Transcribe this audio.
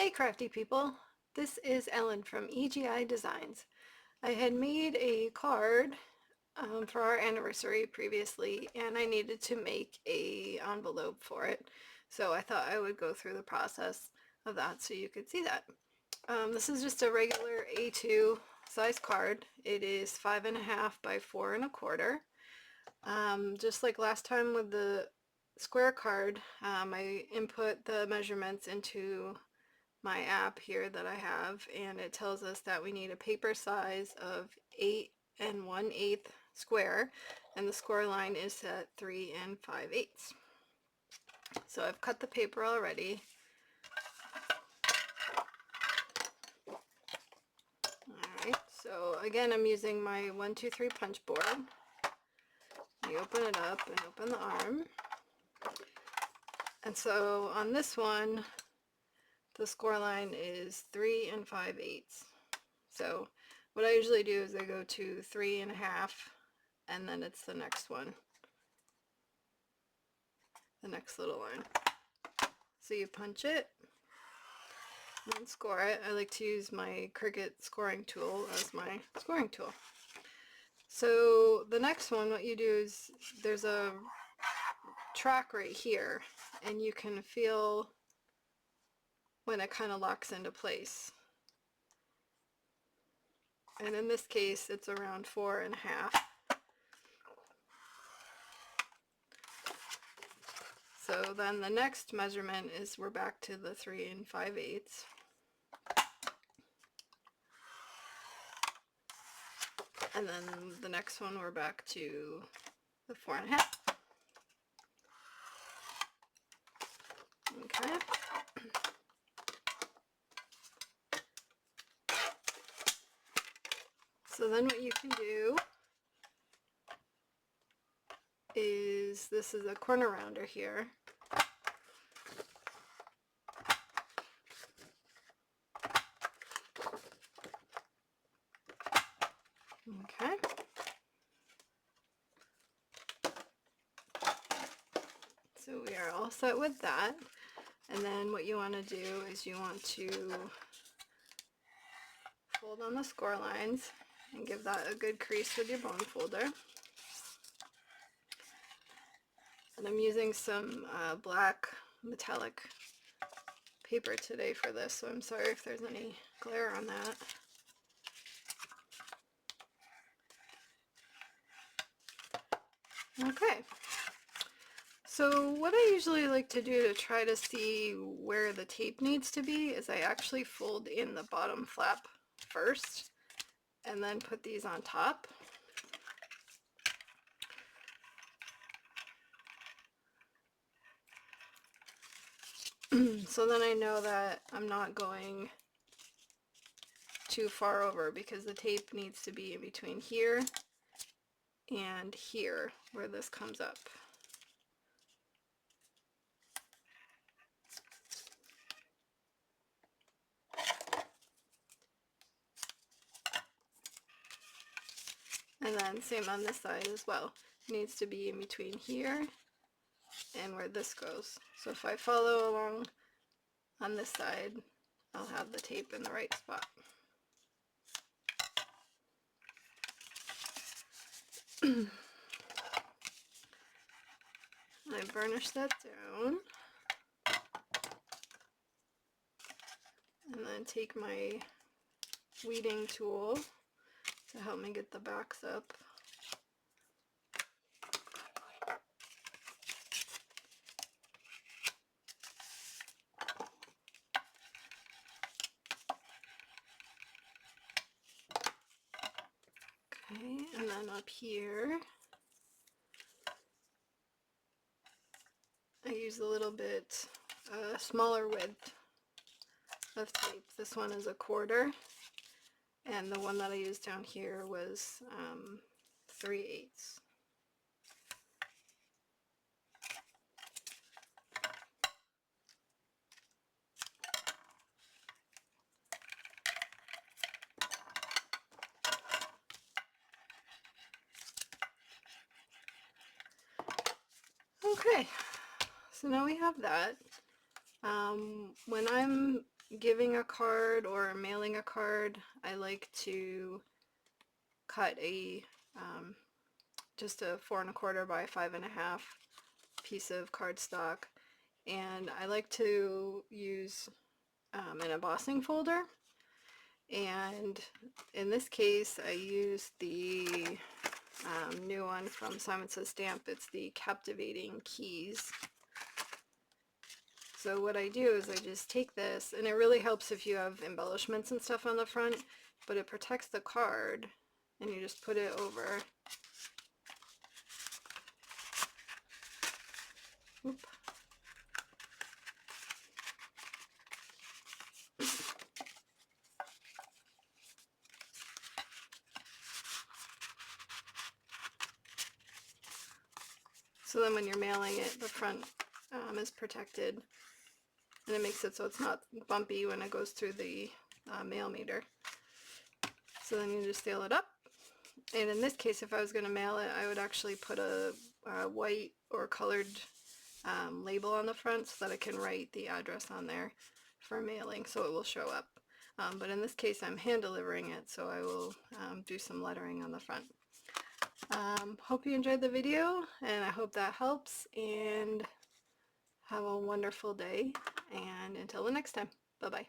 Hey crafty people, this is Ellen from EGI Designs. I had made a card for our anniversary previously and I needed to make a envelope for it, so I thought I would go through the process of that so you could see that. This is just a regular A2 size card. It is 5.5 by 4.25. Just like last time with the square card, I input the measurements into my app here that I have, and it tells us that we need a paper size of 8 1/8 square, and the score line is at 3 5/8. So I've cut the paper already. Alright, so again I'm using my 123 punch board. You open it up and open the arm. And so on this one, the score line is 3 5/8. So what I usually do is I go to 3.5 and then it's the next one, the next little line. So you punch it and score it. I like to use my Cricut scoring tool as my scoring tool. So the next one, what you do is there's a track right here and you can feel when it kind of locks into place. And in this case it's around 4.5. So then the next measurement is we're back to the 3 5/8. And then the next one we're back to the 4.5. Okay. So then what you can do is, this is a corner rounder here. Okay. So we are all set with that. And then what you want to do is you want to fold on the score lines and give that a good crease with your bone folder. And I'm using some black metallic paper today for this, so I'm sorry if there's any glare on that. Okay, so what I usually like to do to try to see where the tape needs to be is I actually fold in the bottom flap first and then put these on top. So then I know that I'm not going too far over, because the tape needs to be in between here and here where this comes up. And then same on this side as well. It needs to be in between here and where this goes. So if I follow along on this side, I'll have the tape in the right spot. I burnish that down. And then take my weeding tool to help me get the backs up. Okay, and then up here, I use a little bit smaller width of tape. This one is 1/4, and the one that I used down here was 3/8. Okay, so now we have that. When I'm giving a card or mailing a card, I like to cut a just a 4 1/4 by 5 1/2 piece of cardstock, and I like to use an embossing folder, and in this case I use the new one from Simon Says Stamp. It's the Captivating Keys. So what I do is I just take this, and it really helps if you have embellishments and stuff on the front, but it protects the card, and you just put it over. Oop. So then when you're mailing it, the front is protected, and it makes it so it's not bumpy when it goes through the mail meter. So then you just seal it up. And in this case, if I was going to mail it, I would actually put a white or colored label on the front so that I can write the address on there for mailing, so it will show up. But in this case, I'm hand delivering it, so I will do some lettering on the front. Hope you enjoyed the video, and I hope that helps, and have a wonderful day, and until the next time, bye-bye.